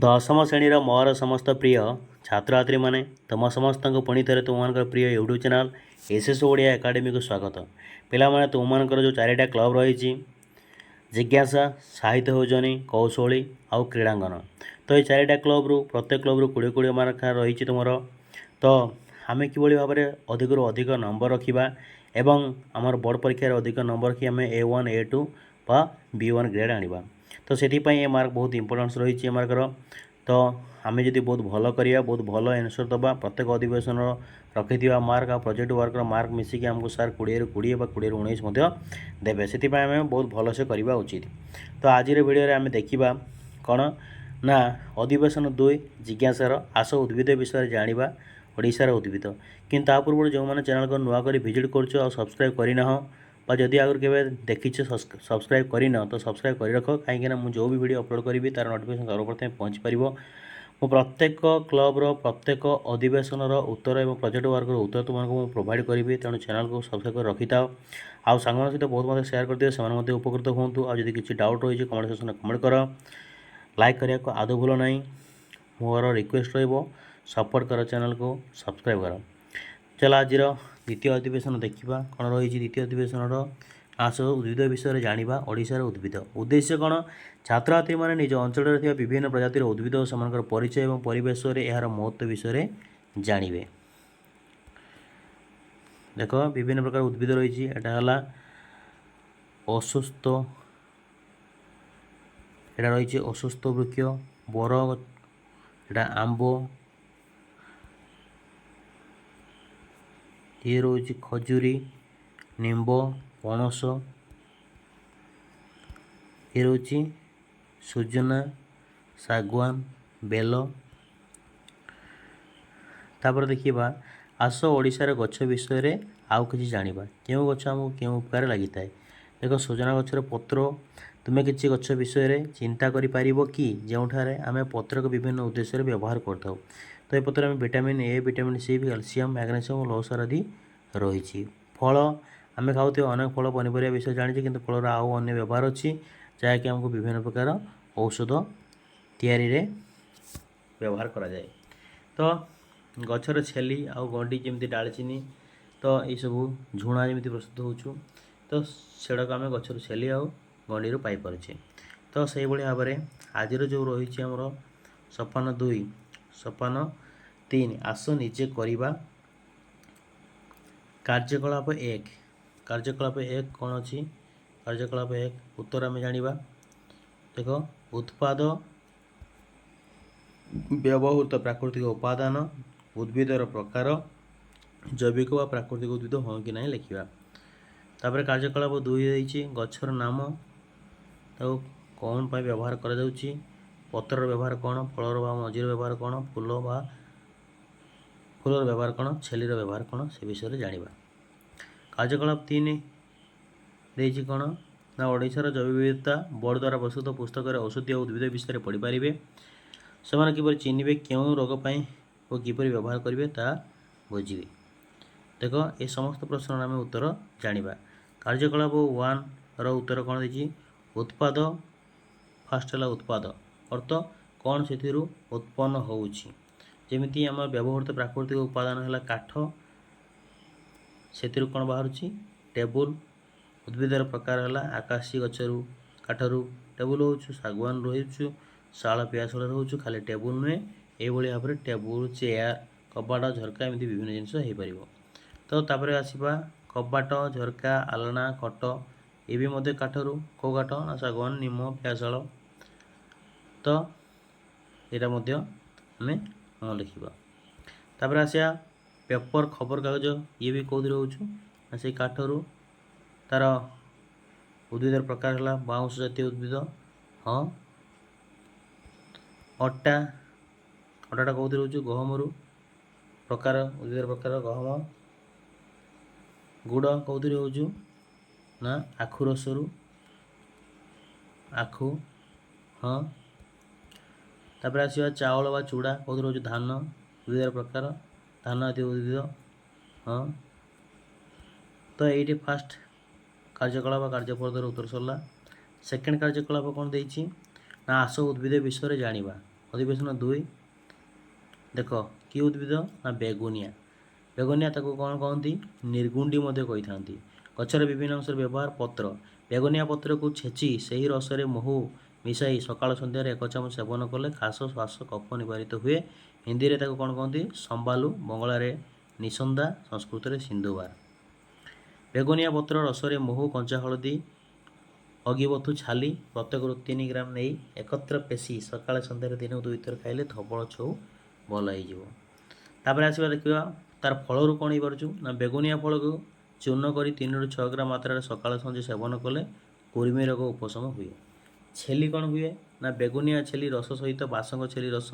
ଦଶମ ଶ୍ରେଣୀର ମୋର ସମସ୍ତ ପ୍ରିୟ ଛାତ୍ରଛାତ୍ରୀମାନେ ତୁମ ସମସ୍ତଙ୍କୁ ପୁଣି ଥରେ ତୁମମାନଙ୍କର ପ୍ରିୟ ୟୁଟ୍ୟୁବ୍ ଚ୍ୟାନେଲ୍ ଏସ୍ଏସ୍ ଓଡ଼ିଆ ଏକାଡେମୀକୁ ସ୍ୱାଗତ। ପିଲାମାନେ ତୁମମାନଙ୍କର ଯେଉଁ 4ଟା କ୍ଲବ୍ ରହିଛି ଜିଜ୍ଞାସା, ସାହିତ୍ୟ ଭୋଜନୀ, କୌଶଳୀ ଆଉ କ୍ରୀଡ଼ାଙ୍ଗନ। ତ ଏଇ 4ଟା କ୍ଲବ୍ରୁ ପ୍ରତ୍ୟେକ କ୍ଲବ୍ରୁ 20 ମାର୍କ ରହିଛି ତୁମର। ତ ଆମେ କିଭଳି ଭାବରେ ଅଧିକରୁ ଅଧିକ ନମ୍ବର ରଖିବା ଏବଂ ଆମର ବୋର୍ଡ଼ ପରୀକ୍ଷାରେ ଅଧିକ ନମ୍ବର ରଖି ଆମେ A1 A2 ବା B1 ଗ୍ରେଡ଼୍ ଆଣିବା। ତ ସେଥିପାଇଁ ଏ ମାର୍କ ବହୁତ ଇମ୍ପୋର୍ଟାନ୍ସ ରହିଛି ଏ ମାର୍କର। ତ ଆମେ ଯଦି ବହୁତ ଭଲ କରିବା, ବହୁତ ଭଲ ଆନ୍ସର୍ ଦେବା, ପ୍ରତ୍ୟେକ ଅଧିବେଶନର ରଖିଥିବା ମାର୍କ ଆଉ ପ୍ରୋଜେକ୍ଟ ୱାର୍କର ମାର୍କ ମିଶିକି ଆମକୁ ସାର୍ 20ରୁ 20 ବା 20ରୁ 19 ମଧ୍ୟ ଦେବେ। ସେଥିପାଇଁ ଆମେ ବହୁତ ଭଲସେ କରିବା ଉଚିତ। ତ ଆଜିର ଭିଡ଼ିଓରେ ଆମେ ଦେଖିବା କ'ଣ ନା ଅଧିବେଶନ 2 ଜିଜ୍ଞାସାର ଆସ ଉଦ୍ଭିଦ ବିଷୟରେ ଜାଣିବା, ଓଡ଼ିଶାର ଉଦ୍ଭିଦ। କିନ୍ତୁ ତା ପୂର୍ବରୁ ଯେଉଁମାନେ ଚ୍ୟାନେଲକୁ ନୂଆ କରି ଭିଜିଟ୍ କରୁଛ ଆଉ ସବସ୍କ୍ରାଇବ୍ କରିନାହ ବା ଯଦି ଆଗରୁ କେବେ ଦେଖିଛ ସବସ୍କ୍ରାଇବ୍ କରିନ ତ ସବସ୍କ୍ରାଇବ୍ କରି ରଖ, କାହିଁକିନା ମୁଁ ଯେଉଁ ବି ଭିଡ଼ିଓ ଅପଲୋଡ଼ କରିବି ତା'ର ନୋଟିଫିକେସନ୍ ସର୍ବପ୍ରଥମେ ପହଞ୍ଚିପାରିବ। ମୁଁ ପ୍ରତ୍ୟେକ କ୍ଲବ୍ର ପ୍ରତ୍ୟେକ ଅଧିବେଶନର ଉତ୍ତର ଏବଂ ପ୍ରୋଜେକ୍ଟ ୱାର୍କର ଉତ୍ତର ତୁମମାନଙ୍କୁ ମୁଁ ପ୍ରୋଭାଇଡ଼ କରିବି। ତେଣୁ ଚ୍ୟାନେଲକୁ ସବସ୍କ୍ରାଇବ୍ କରି ରଖିଥାଅ ଆଉ ସାଙ୍ଗମାନଙ୍କ ସହିତ ବହୁତ ମଧ୍ୟ ସେୟାର କରିଦିଅ, ସେମାନେ ମଧ୍ୟ ଉପକୃତ ହୁଅନ୍ତୁ। ଆଉ ଯଦି କିଛି ଡାଉଟ୍ ରହିଛି କମେଣ୍ଟ ସେକ୍ସନରେ କମେଣ୍ଟ କର। ଲାଇକ୍ କରିବାକୁ ଆଦୌ ଭୁଲ ନାହିଁ। ମୋର ରିକ୍ୱେଷ୍ଟ ରହିବ ସପୋର୍ଟ କର, ଚ୍ୟାନେଲକୁ ସବସ୍କ୍ରାଇବ୍ କର। ଚାଲ ଆଜିର ଦ୍ୱିତୀୟ ଅଧିବେଶନ ଦେଖିବା କ'ଣ ରହିଛି। ଦ୍ୱିତୀୟ ଅଧିବେଶନର ଆସ ଉଦ୍ଭିଦ ବିଷୟରେ ଜାଣିବା, ଓଡ଼ିଶାର ଉଦ୍ଭିଦ। ଉଦ୍ଦେଶ୍ୟ କ'ଣ? ଛାତ୍ରଛାତ୍ରୀମାନେ ନିଜ ଅଞ୍ଚଳରେ ଥିବା ବିଭିନ୍ନ ପ୍ରଜାତିର ଉଦ୍ଭିଦ ଓ ସେମାନଙ୍କର ପରିଚୟ ଏବଂ ପରିବେଶରେ ଏହାର ମହତ୍ତ୍ୱ ବିଷୟରେ ଜାଣିବେ। ଦେଖ ବିଭିନ୍ନ ପ୍ରକାର ଉଦ୍ଭିଦ ରହିଛି। ଏଟା ହେଲା ଅଶ୍ୱତ୍ଥ, ଏଟା ରହିଛି ଅଶ୍ୱତ୍ଥ ବୃକ୍ଷ, ବର, ଏଟା ଆମ୍ବ, ଇଏ ରହୁଛି ଖଜୁରୀ, ନିମ୍ବ, ପଣସ, ଇଏ ରହୁଛି ସୁଜନା, ଶାଗୁଆନ, ବେଲ। ତାପରେ ଦେଖିବା ଆସ ଓଡ଼ିଶାର ଗଛ ବିଷୟରେ ଆଉ କିଛି ଜାଣିବା। କେଉଁ ଗଛ ଆମକୁ କେଉଁ ଉପକାରରେ ଲାଗିଥାଏ? ଦେଖ ସୁଜନା ଗଛର ପତ୍ର। ତୁମେ କିଛି ଗଛ ବିଷୟରେ ଚିନ୍ତା କରିପାରିବ କି ଯେଉଁଠାରେ ଆମେ ପତ୍ରକୁ ବିଭିନ୍ନ ଉଦ୍ଦେଶ୍ୟରେ ବ୍ୟବହାର କରିଥାଉ? ତ ଏ ପତ୍ରରେ ଆମେ vitamin A, vitamin C, calcium, magnesium ଓ ଲୌହସାର ଆଦି ରହିଛି। ଫଳ, ଆମେ ଖାଉଥିବା ଅନେକ ଫଳ ପନିପରିବା ବିଷୟରେ ଜାଣିଛେ, କିନ୍ତୁ ଫଳର ଆଉ ଅନ୍ୟ ବ୍ୟବହାର ଅଛି ଯାହାକି ଆମକୁ ବିଭିନ୍ନ ପ୍ରକାର ଔଷଧ ତିଆରିରେ ବ୍ୟବହାର କରାଯାଏ। ତ ଗଛର ଛେଲି ଆଉ ଗଣ୍ଡି ଯେମିତି ଡାଳଚିନି, ତ ଏଇସବୁ ଝୁଣା ଯେମିତି ପ୍ରସ୍ତୁତ ହେଉଛୁ, ତ ସେଗୁଡ଼ାକ ଆମେ ଗଛର ଛେଲି ଆଉ ଗଣ୍ଡିରୁ ପାଇପାରୁଛେ। ତ ସେଇଭଳି ଭାବରେ ଆଜିର ଯେଉଁ ରହିଛି ଆମର ସୋପାନ 2, ସୋପାନ 3 ଆସ ନିଜେ କରିବା। କାର୍ଯ୍ୟକଳାପ 1, କାର୍ଯ୍ୟକଳାପ 1 କ'ଣ ଅଛି? କାର୍ଯ୍ୟକଳାପ 1 ଉତ୍ତର ଆମେ ଜାଣିବା। ଦେଖ ଉତ୍ପାଦ, ବ୍ୟବହୃତ ପ୍ରାକୃତିକ ଉପାଦାନ, ଉଦ୍ଭିଦର ପ୍ରକାର, ଜୈବିକ ବା ପ୍ରାକୃତିକ ଉଦ୍ଭିଦ ହଁ କି ନାହିଁ ଲେଖିବା। ତାପରେ କାର୍ଯ୍ୟକଳାପ 2 ଦେଇଛି ଗଛର ନାମ, ତାକୁ କ'ଣ ପାଇଁ ବ୍ୟବହାର କରାଯାଉଛି, ପତ୍ରର ବ୍ୟବହାର କ'ଣ, ଫଳର ବା ମଞ୍ଜିର ବ୍ୟବହାର କ'ଣ, ଫୁଲର ବ୍ୟବହାର କ'ଣ, ଛେଲିର ବ୍ୟବହାର କ'ଣ, ସେ ବିଷୟରେ ଜାଣିବା। କାର୍ଯ୍ୟକଳାପ 3 ଦେଇଛି କ'ଣ ନା ଓଡ଼ିଶାର ଜୈବ ବିବିଧତା ବୋର୍ଡ଼ ଦ୍ୱାରା ପ୍ରସ୍ତୁତ ପୁସ୍ତକରେ ଔଷଧୀୟ ଉଦ୍ଭିଦ ବିଷୟରେ ପଢ଼ିପାରିବେ। ସେମାନେ କିପରି ଚିହ୍ନିବେ, କେଉଁ ରୋଗ ପାଇଁ ଓ କିପରି ବ୍ୟବହାର କରିବେ ତାହା ବୁଝିବେ। ଦେଖ ଏ ସମସ୍ତ ପ୍ରଶ୍ନର ଆମେ ଉତ୍ତର ଜାଣିବା। କାର୍ଯ୍ୟକଳାପ 1ର ଉତ୍ତର କ'ଣ ଦେଇଛି? ଉତ୍ପାଦ। ଫାଷ୍ଟ ହେଲା ଉତ୍ପାଦ, ଅର୍ଥ କ'ଣ ସେଥିରୁ ଉତ୍ପନ୍ନ ହେଉଛି। ଯେମିତି ଆମର ବ୍ୟବହୃତ ପ୍ରାକୃତିକ ଉପାଦାନ ହେଲା କାଠ, ସେଥିରୁ କ'ଣ ବାହାରୁଛି? ଟେବୁଲ୍। ଉଦ୍ଭିଦର ପ୍ରକାର ହେଲା ଆକାଶୀ ଗଛରୁ କାଠରୁ ଟେବୁଲ୍ ହେଉଛୁ, ଶାଗୁଆନ ରହୁଛୁ, ଶାଳ ପିଆଶାଳ ରହୁଛୁ, ଖାଲି ଟେବୁଲ୍ ନୁହେଁ, ଏଇଭଳି ଭାବରେ ଟେବୁଲ୍, ଚେୟାର, କବାଟ, ଝରକା ଏମିତି ବିଭିନ୍ନ ଜିନିଷ ହେଇପାରିବ। ତ ତାପରେ ଆସିବା କବାଟ, ଝରକା, ଆଲଣା, ଖଟ, ଏ ବି ମଧ୍ୟ କାଠରୁ। କେଉଁ କାଠ ନା ଶାଗୁଆନ, ନିମ, ପିଆଶାଳ। ତ ଏଇଟା ମଧ୍ୟ ଆମେ ଲେଖିବା। ତାପରେ ଆସିବା ପେପର, ଖବରକାଗଜ, ଇଏ ବି କେଉଁଥିରୁ ହେଉଛୁ ନା ସେଇ କାଠରୁ। ତା'ର ଉଦ୍ଭିଦର ପ୍ରକାର ହେଲା ବାଉଁଶ ଜାତୀୟ ଉଦ୍ଭିଦ, ହଁ। ଅଟା, ଅଟାଟା କେଉଁଥିରୁ ହେଉଛୁ? ଗହମରୁ। ପ୍ରକାର, ଉଦ୍ଭିଦର ପ୍ରକାର ଗହମ। ଗୁଡ଼ କେଉଁଥିରୁ ହେଉଛୁ ନା ଆଖୁ ରସରୁ, ଆଖୁ, ହଁ। ତାପରେ ଆସିବା ଚାଉଳ ବା ଚୁଡ଼ା, କେଉଁଥିରୁ ହେଉଛୁ? ଧାନ, ଉଦ୍ଭିଦର ପ୍ରକାର, ଧାନ ଜାତୀୟ ଉଦ୍ଭିଦ, ହଁ। ତ ଏଇଠି ଫାଷ୍ଟ କାର୍ଯ୍ୟକଳାପ କାର୍ଯ୍ୟପଦର ଉତ୍ତର ସରିଲା। ସେକେଣ୍ଡ କାର୍ଯ୍ୟକଳାପ କ'ଣ ଦେଇଛି ନା ଆସ ଉଦ୍ଭିଦ ବିଷୟରେ ଜାଣିବା। ଅଧିବେଶନ 2 ଦେଖ କି ଉଦ୍ଭିଦ ନା ବେଗୁନିଆ। ବେଗୁନିଆ ତାକୁ କ'ଣ କହନ୍ତି? ନିର୍ଗୁଣ୍ଡି ମଧ୍ୟ କହିଥାନ୍ତି। ଗଛର ବିଭିନ୍ନ ଅଂଶର ବ୍ୟବହାର। ପତ୍ର ବେଗୁନିଆ ପତ୍ରକୁ ଛେଚି ସେହି ରସରେ ମହୁ ମିଶାଇ ସକାଳ ସନ୍ଧ୍ୟାରେ 1 ଚାମଚ ସେବନ କଲେ ଖାସ ଶ୍ୱାସ କଫ ନିବାରିତ ହୁଏ। ହିନ୍ଦୀରେ ତାକୁ କ'ଣ କହନ୍ତି? ସମ୍ବାଲୁ, ବଙ୍ଗଳାରେ ନିସନ୍ଦା, ସଂସ୍କୃତରେ ସିନ୍ଧୁବାର। ବେଗୁନିଆ ପତ୍ର ରସରେ ମହୁ, କଞ୍ଚା ହଳଦୀ, ଅଗିବଥୁ ଛାଲି ପ୍ରତ୍ୟେକରୁ 3 ଗ୍ରାମ ନେଇ ଏକତ୍ର ପେଶି ସକାଳେ ସନ୍ଧ୍ୟାରେ ଦିନକୁ 2 ଥର ଖାଇଲେ ଧବଳ ଛଉ ଭଲ ହେଇଯିବ। ତାପରେ ଆସିବା ଦେଖିବା ତାର ଫଳରୁ କ'ଣ ହେଇପାରୁଛୁ ନା ବେଗୁନିଆ ଫଳକୁ ଚୂର୍ଣ୍ଣ କରି 3 ରୁ 6 ଗ୍ରାମ ମାତ୍ରାରେ ସକାଳ ସଞ୍ଜ ସେବନ କଲେ କୁର୍ମୀ ରୋଗ ଉପଶମ ହୁଏ। ଛେଲି କ'ଣ ହୁଏ ନା ବେଗୁନିଆ ଛେଲି ରସ ସହିତ ବାସଙ୍ଗ ଛେଲି ରସ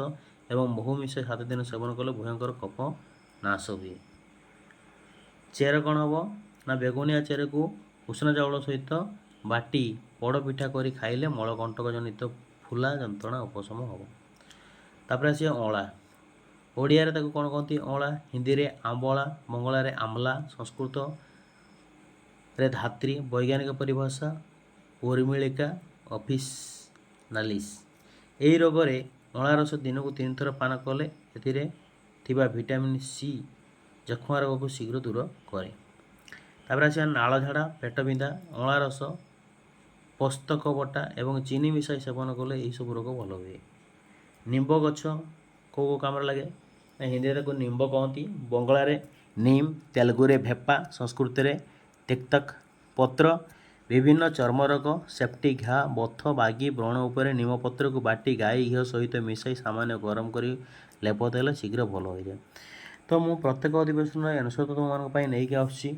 ଏବଂ ମହୁ ମିଶାଇ 7 ଦିନ ସେବନ କଲେ ଭୟଙ୍କର କଫ ନାଶ ହୁଏ। ଚେର କ'ଣ ହେବ ନା ବେଗୁନିଆ ଚେରକୁ ଉଷୁନା ଚାଉଳ ସହିତ ବାଟି ପୋଡ଼ ପିଠା କରି ଖାଇଲେ ମଳକଣ୍ଟକ ଜନିତ ଫୁଲା ଯନ୍ତ୍ରଣା ଉପଶମ ହେବ। ତାପରେ ଆସିବା ଅଁଳା। ଓଡ଼ିଆରେ ତାକୁ କ'ଣ କହନ୍ତି? ଅଁଳା। ହିନ୍ଦୀରେ ଆମ୍ବଳା, ବଙ୍ଗଳାରେ ଆମ୍ଲା, ସଂସ୍କୃତରେ ଧାତ୍ରୀ। ବୈଜ୍ଞାନିକ ପରିଭାଷା ଉର୍ମିଳିକା ଅଫିସନାଲିସ୍। ଏହି ରୋଗରେ ଅଁଳା ରସ ଦିନକୁ 3 ଥର ପାନ କଲେ ଏଥିରେ ଥିବା ଭିଟାମିନ୍ ସି ଯକ୍ଷ୍ମା ରୋଗକୁ ଶୀଘ୍ର ଦୂର କରେ। ତାପରେ ଆସିବା ନାଳ ଝାଡ଼ା, ପେଟ ବିନ୍ଧା। ଅଁଳା ରସ, ପୋସ୍ତକ ବଟା ଏବଂ ଚିନି ମିଶାଇ ସେବନ କଲେ ଏହିସବୁ ରୋଗ ଭଲ ହୁଏ। ନିମ୍ବ ଗଛ କେଉଁ କାମରେ ଲାଗେ? ହିନ୍ଦୀରେ ତାକୁ ନିମ୍ବ କହନ୍ତି, ବଙ୍ଗଳାରେ ନିମ୍, ତେଲୁଗୁରେ ଭେପା, ସଂସ୍କୃତରେ ତିକ୍ତକ। ପତ୍ର ବିଭିନ୍ନ ଚର୍ମ ରୋଗ, ସେପ୍ଟିକ୍ ଘା, ବଥ, ବାଗି, ବ୍ରଣ ଉପରେ ନିମ ପତ୍ରକୁ ବାଟି ଗାଈ ଘିଅ ସହିତ ମିଶାଇ ସାମାନ୍ୟ ଗରମ କରି ଲେପ ଦେଲେ ଶୀଘ୍ର ଭଲ ହୋଇଯାଏ। ତ ମୁଁ ପ୍ରତ୍ୟେକ ଅଧିବେଶନର ଆନ୍ସର ତୁମମାନଙ୍କ ପାଇଁ ନେଇକି ଆସୁଛି।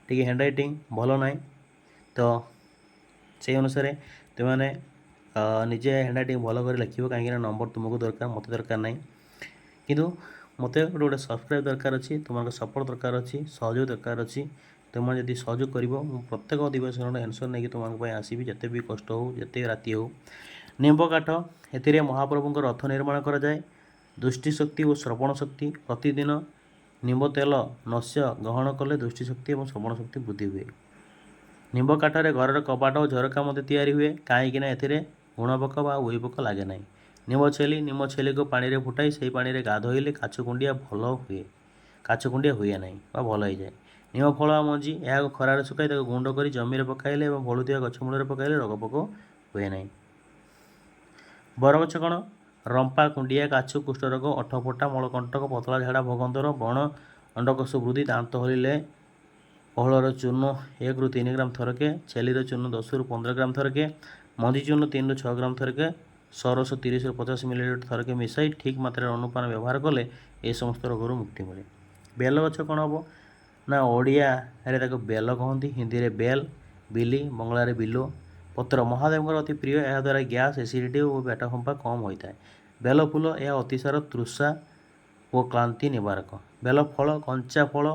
ଟିକେ ହ୍ୟାଣ୍ଡରାଇଟିଂ ଭଲ ନାହିଁ, ତ ସେଇ ଅନୁସାରେ ତୁମେମାନେ ନିଜେ ହ୍ୟାଣ୍ଡରାଇଟିଂ ଭଲ କରି ଲେଖିବ, କାହିଁକିନା ନମ୍ବର ତୁମକୁ ଦରକାର, ମୋତେ ଦରକାର ନାହିଁ। କିନ୍ତୁ ମୋତେ ଗୋଟେ ସବସ୍କ୍ରାଇବ୍ ଦରକାର ଅଛି, ତୁମମାନଙ୍କ ସପୋର୍ଟ ଦରକାର ଅଛି, ସହଯୋଗ ଦରକାର ଅଛି। ତୁମେ ଯଦି ସହଯୋଗ କରିବ ମୁଁ ପ୍ରତ୍ୟେକ ଅଧିବେଶନର ଆନ୍ସର ନେଇକି ତୁମମାନଙ୍କ ପାଇଁ ଆସିବି, ଯେତେ ବି କଷ୍ଟ ହେଉ, ଯେତେ ରାତି ହେଉ। ନିମ୍ବ କାଠ, ଏଥିରେ ମହାପ୍ରଭୁଙ୍କ ରଥ ନିର୍ମାଣ କରାଯାଏ। ଦୃଷ୍ଟିଶକ୍ତି ଓ ଶ୍ରବଣ ଶକ୍ତି। ପ୍ରତିଦିନ ନିମ୍ବ ତେଲ ନସ୍ୟ ଗ୍ରହଣ କଲେ ଦୃଷ୍ଟିଶକ୍ତି ଏବଂ ଶ୍ରବଣ ଶକ୍ତି ବୃଦ୍ଧି ହୁଏ। ନିମ୍ବ କାଠରେ ଘରର କବାଟ ଓ ଝରକା ମଧ୍ୟ ତିଆରି ହୁଏ, କାହିଁକିନା ଏଥିରେ ଗୁଣପୋକ ବା ଉଇପୋକ ଲାଗେ ନାହିଁ। ନିମ୍ବ ଛେଲି, ନିମ୍ବ ଛେଲିକୁ ପାଣିରେ ଫୁଟାଇ ସେହି ପାଣିରେ ଗାଧୋଇଲେ କାଛୁକୁଣ୍ଡିଆ ହୁଏ ନାହିଁ ବା ଭଲ ହୋଇଯାଏ। ନିମ୍ବ ଫଳ ଆଉ ମଞ୍ଜି, ଏହାକୁ ଖରାରେ ଶୁଖାଇ ତାକୁ ଗୁଣ୍ଡ କରି ଜମିରେ ପକାଇଲେ ଏବଂ ଫଳୁଥିବା ଗଛ ମୂଳରେ ପକାଇଲେ ରୋଗପୋକ ହୁଏ ନାହିଁ। ବରଗଛ କ'ଣ? ରମ୍ପା, କୁଣ୍ଡିଆ, କାଛୁ, କୁଷ୍ଠରୋଗ, ଅଠଫଟା, ମଳକଣ୍ଟକ, ପତଳା ଝାଡ଼ା, ଭଗନ୍ଦର, ବ୍ରଣ, ଅଣ୍ଡକୋଷ ବୃଦ୍ଧି, ଦାନ୍ତ ହଲିଲେ। ପହଳର ଚୂର୍ଣ୍ଣ 1 ରୁ 3 ଗ୍ରାମ ଥରକେ, ଛେଲିର ଚୂର୍ଣ୍ଣ 10 ରୁ 15 ଗ୍ରାମ ଥରକେ, ମଞ୍ଜି ଚୂର୍ଣ୍ଣ 3 ରୁ 6 ଗ୍ରାମ ଥରକେ, ସରସ 30 ରୁ 50 ମିଲିଲିଟର ଥରକେ ମିଶାଇ ଠିକ୍ ମାତ୍ରାରେ ଅନୁପାନ ବ୍ୟବହାର କଲେ ଏ ସମସ୍ତ ରୋଗରୁ ମୁକ୍ତି ମିଳେ। ବେଲ ଗଛ କ'ଣ ହେବ ନା ଓଡ଼ିଆରେ ତାକୁ ବେଲ କହନ୍ତି, ହିନ୍ଦୀରେ ବେଲ, ବିଲି, ବଙ୍ଗଳାରେ ବିଲୋ। ପତ୍ର ମହାଦେବଙ୍କର ଅତି ପ୍ରିୟ, ଏହାଦ୍ୱାରା ଗ୍ୟାସ୍, ଏସିଡ଼ିଟି ଓ ପେଟ ଫମ୍ପା କମ୍ ହୋଇଥାଏ। ବେଲ ଫୁଲ, ଏହା ଅତିସାର, ତୃଷା ଓ କ୍ଳାନ୍ତି ନିବାରକ। ବେଲ ଫଳ, କଞ୍ଚା ଫଳ,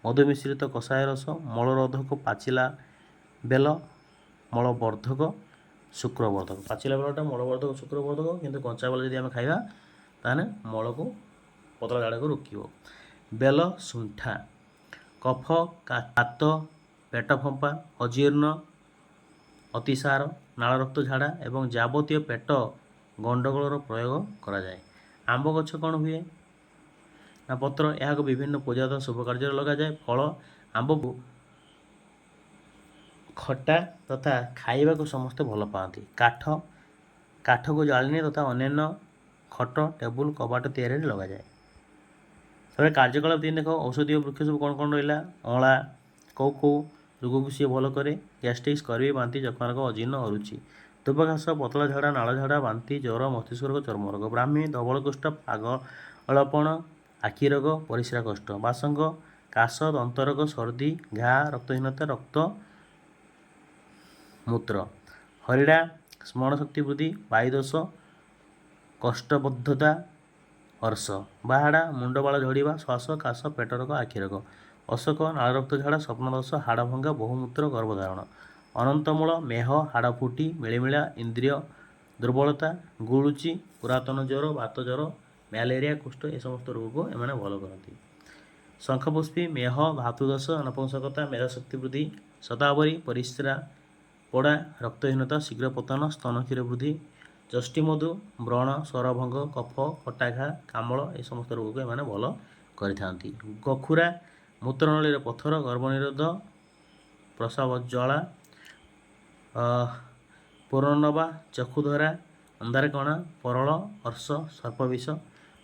ମଧୁ ମିଶ୍ରିତ କଷାୟ ରସ, ମଳରୋଧକ। ପାଚିଲା ବେଲ ମଳବର୍ଦ୍ଧକ, ଶୁକ୍ରବର୍ଦ୍ଧକ। ପାଚିଲା ବେଲଟା ମଳବର୍ଦ୍ଧକ, ଶୁକ୍ରବର୍ଦ୍ଧକ, କିନ୍ତୁ କଞ୍ଚା ବେଲ ଯଦି ଆମେ ଖାଇବା ତାହେଲେ ମଳକୁ, ପତଳା ଝାଡ଼ାକୁ ରୋକିବ। ବେଲ ଶୁଣ୍ଠା, କଫ, କାତ, ପେଟ ଫମ୍ପା, ଅଜୀର୍ଣ୍ଣ, ଅତିସାର, ନାଳରକ୍ତ ଝାଡ଼ା ଏବଂ ଯାବତୀୟ ପେଟ ଗଣ୍ଡଗୋଳର ପ୍ରୟୋଗ କରାଯାଏ। ଆମ୍ବ ଗଛ କ'ଣ ହୁଏ ନା ପତ୍ର, ଏହାକୁ ବିଭିନ୍ନ ପୂଜାତ ଶୁଭ କାର୍ଯ୍ୟରେ ଲଗାଯାଏ। ଫଳ ଆମ୍ବକୁ ଖଟା ତଥା ଖାଇବାକୁ ସମସ୍ତେ ଭଲ ପାଆନ୍ତି। କାଠକୁ ଜାଳିନି ତଥା ଅନ୍ୟାନ୍ୟ ଖଟ, ଟେବୁଲ, କବାଟ ତିଆରିରେ ଲଗାଯାଏ। ତାପରେ କାର୍ଯ୍ୟକଳାପ 3 ଦେଖ। ଔଷଧୀୟ ବୃକ୍ଷ ସବୁ କ'ଣ କ'ଣ ରହିଲା? ଅଁଳା କେଉଁ ରୋଗକୁ ସିଏ ଭଲ କରେ? ଗ୍ୟାଷ୍ଟ୍ରିକ୍, ସ୍କର୍ବି, ବାନ୍ତି, ଯକ୍ଷ୍ମା ରୋଗ, ଅଜୀର୍ଣ୍ଣ, ଅରୁଚି। ଦୁବଘାସ, ପତଳା ଝାଡ଼ା, ନାଳ ଝାଡ଼ା, ବାନ୍ତି, ଜ୍ୱର, ମସ୍ତିଷ୍କ ରୋଗ, ଚର୍ମ ରୋଗ। ବ୍ରାହ୍ମୀ, ଧବଳକୁଷ୍ଠ, ପାଗଳପଣ, ଆଖି ରୋଗ, ପରିସ୍ରା କଷ୍ଟ। ବାସଙ୍ଗ, କାଶ, ଦନ୍ତ ରୋଗ, ସର୍ଦ୍ଦି, ଘା, ରକ୍ତହୀନତା, ରକ୍ତ ମୂତ୍ର। ହରିଡ଼ା, ସ୍ମରଣ ଶକ୍ତି ବୃଦ୍ଧି, ବାୟୁଦୋଷ, କୋଷ୍ଠବଦ୍ଧତା, ଅର୍ଶ। ବାହାଡ଼ା, ମୁଣ୍ଡ ବାଳ ଝଡ଼ିବା, ଶ୍ୱାସ, କାଶ, ପେଟ ରୋଗ, ଆଖି ରୋଗ। ଅଶୋକ, ନାଳରକ୍ତ ଝାଡ଼ା, ସ୍ୱପ୍ନଦୋଷ, ହାଡ଼ ଭଙ୍ଗା, ବହୁମୂତ୍ର, ଗର୍ଭଧାରଣ। ଅନନ୍ତମୂଳ, ମେହ, ହାଡ଼ ଫୁଟି, ମିଳିମିଳା, ଇନ୍ଦ୍ରିୟ ଦୁର୍ବଳତା, ଗୁଳୁଚି, ପୁରାତନ ଜ୍ୱର, ବାତ ଜ୍ୱର, ମ୍ୟାଲେରିଆ, କୁଷ୍ଠ, ଏ ସମସ୍ତ ରୋଗକୁ ଏମାନେ ଭଲ କରନ୍ତି। ଶଙ୍ଖପୁଷ୍ପୀ, ମେହ, ଧାତୁଦୋଷ, ନପୁଂସକତା, ମେଧାଶକ୍ତି ବୃଦ୍ଧି। ଶତାବରୀ, ପରିସ୍ରା ପୋଡ଼ା, ରକ୍ତହୀନତା, ଶୀଘ୍ର ପତନ, ସ୍ତନ କ୍ଷୀର ବୃଦ୍ଧି। ଯଷ୍ଟିମଧୁ, ବ୍ରଣ, ସ୍ୱରଭଙ୍ଗ, କଫ, କଟାଘା, କାମଳ ଏ ସମସ୍ତ ରୋଗକୁ ଏମାନେ ଭଲ କରିଥାନ୍ତି। ଗଖୁରା ମୂତ୍ରନଳୀରେ ପଥର, ଗର୍ଭନିରୋଧ, ପ୍ରସାବ ଜ୍ୱାଳା, ପୂର୍ଣ୍ଣନବା, ଚକ୍ଷୁଧରା, ଅନ୍ଧାରକଣା, ପରଳ, ଅର୍ଶ, ସର୍ପବିଷ,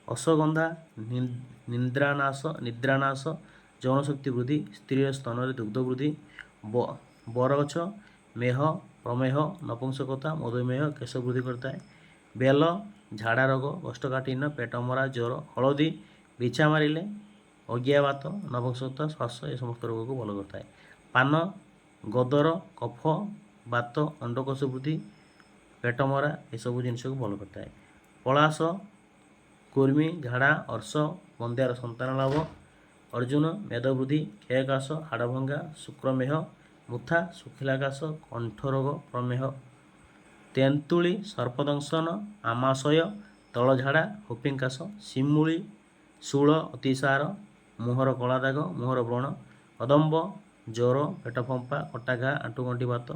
ଅଶ୍ୱଗନ୍ଧା, ନିଦ୍ରାନାଶ, ଯୌନଶକ୍ତି ବୃଦ୍ଧି, ସ୍ତ୍ରୀର ସ୍ତନରେ ଦୁଗ୍ଧ ବୃଦ୍ଧି, ବରଗଛ, ମେହ, ପ୍ରମେହ, ନପୁଂସକତା, ମଧୁମେହ, କେଶ ବୃଦ୍ଧି କରିଥାଏ। ବେଲ, ଝାଡ଼ା ରୋଗ, କୋଷ୍ଠକାଠିନ୍ୟ, ପେଟମରା, ଜ୍ୱର। ହଳଦୀ, ବିଛା ମାରିଲେ, ଅଜ୍ଞାବାତ, ନପୁଂସକତା, ଶ୍ୱାସ ଏ ସମସ୍ତ ରୋଗକୁ ଭଲ କରିଥାଏ। ପାନ, ଗଦର, କଫ, ବାତ, ଅଣ୍ଡକୋଷ ବୃଦ୍ଧି, ପେଟମରା ଏସବୁ ଜିନିଷକୁ ଭଲ କରିଥାଏ। ପଳାଶ, କୁର୍ମି, ଝାଡ଼ା, ଅର୍ଶ, ବନ୍ଧ୍ୟାର ସନ୍ତାନ ଲାଭ। ଅର୍ଜୁନ, ମେଦବୃଦ୍ଧି, କ୍ଷୟକାଶ, ହାଡ଼ଭଙ୍ଗା, ଶୁକ୍ରମେହ, ମୁଥା, ଶୁଖିଲା କାଶ, କଣ୍ଠରୋଗ, ପ୍ରମେହ। ତେନ୍ତୁଳି, ସର୍ପଦଂଶନ, ଆମାଶୟ, ତଳଝାଡ଼ା, ହୁପିଂ କାଶ। ଶିମୁଳି, ଶୂଳ, ଅତିସାର, ମୁହଁର କଳାଦାଗ, ମୁହଁର ବ୍ରଣ। କଦମ୍ବ, ଜ୍ୱର, ପେଟଫମ୍ପା, କଟାଘା, ଆଣ୍ଠୁଗଣ୍ଠି ବାତ।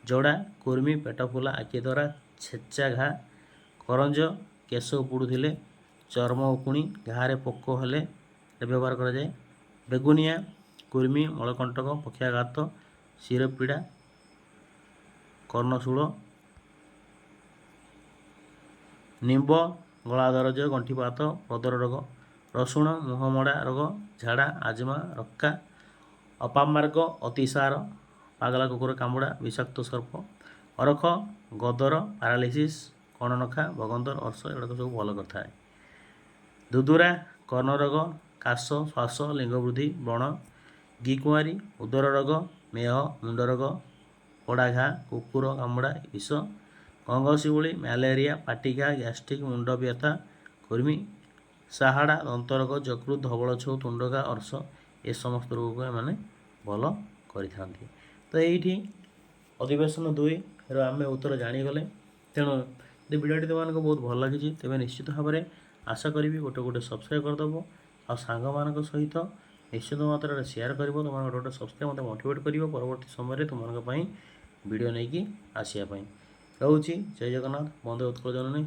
ଜଡ଼ା, କୁର୍ମି, ପେଟଫୁଲା, ଆଖିଧରା, ଛେଚା ଘା। କରଞ୍ଜ, କେଶ ଉପୁଡ଼ୁଥିଲେ, ଚର୍ମ ଉକୁଣି, ଘାରେ ପୋକ ହେଲେ ବ୍ୟବହାର କରାଯାଏ। ବେଗୁନିଆ, କୁର୍ମି, ମଳକଣ୍ଟକ, ପକ୍ଷାଘାତ, ଶିରପୀଡ଼ା, କର୍ଣ୍ଣଶୂଳ। ନିମ୍ବ, ଗଳା ଦରଜ, ଗଣ୍ଠିପାତ, ପ୍ରଦର ରୋଗ। ରସୁଣ, ମୁହଁମଡ଼ା ରୋଗ, ଝାଡ଼ା, ଆଜମା, ରକ୍କା। ଅପାମାର୍ଗ, ଅତିସାର, ପାଗଲା କୁକୁର କାମୁଡ଼ା, ବିଷାକ୍ତ ସର୍ପ। ଅରଖ, ଗଦର, ପାରାଲିସିସ୍, କଣନଖା, ଭଗନ୍ଦର, ଅର୍ଶ ଏଗୁଡ଼ାକ ସବୁ ଭଲ କରିଥାଏ। ଦୁଦୁରା, କର୍ଣ୍ଣରୋଗ, କାଶ, ଶ୍ୱାସ, ଲିଙ୍ଗବୃଦ୍ଧି, ବ୍ରଣ। ଘିକୁଆଁରୀ, ଉଦର ରୋଗ, ମେହ, ମୁଣ୍ଡ ରୋଗ, ପୋଡ଼ାଘା, କୁକୁର କାମୁଡ଼ା, ବିଷ। ଗଙ୍ଗଶିଉଳି, ମ୍ୟାଲେରିଆ, ପାଟିଘା, ଗ୍ୟାଷ୍ଟ୍ରିକ୍, ମୁଣ୍ଡ ବ୍ୟଥା, କୁର୍ମି। ସାହାଡ଼ା, ଦନ୍ତରୋଗ, ଯକୃତ, ଧବଳଛଉ, ତୁଣ୍ଡଘା, ଅର୍ଶ ଏ ସମସ୍ତ ରୋଗକୁ ଏମାନେ ଭଲ କରିଥାନ୍ତି। ତ ଏଇଠି ଅଧିବେଶନ 2ର ଆମେ ଉତ୍ତର ଜାଣିଗଲେ। ତେଣୁ ଯଦି ଭିଡ଼ିଓଟି ତୁମମାନଙ୍କୁ ବହୁତ ଭଲ ଲାଗିଛି ତେବେ ନିଶ୍ଚିତ ଭାବରେ ଆଶା କରିବି ଗୋଟେ ସବସ୍କ୍ରାଇବ୍ କରିଦେବ ଆଉ ସାଙ୍ଗମାନଙ୍କ ସହିତ ନିଶ୍ଚିତ ମାତ୍ରାରେ ସେୟାର କରିବ। ତୁମମାନଙ୍କ ଗୋଟେ ସବସ୍କ୍ରାଇବ୍ ମୋତେ ମୋଟିଭେଟ୍ କରିବ ପରବର୍ତ୍ତୀ ସମୟରେ ତୁମମାନଙ୍କ ପାଇଁ ଭିଡ଼ିଓ ନେଇକି ଆସିବା ପାଇଁ। ରହୁଛି। ଜୟ ଜଗନ୍ନାଥ। ବନ୍ଦେ ଉତ୍କଳ ଜନନୀ।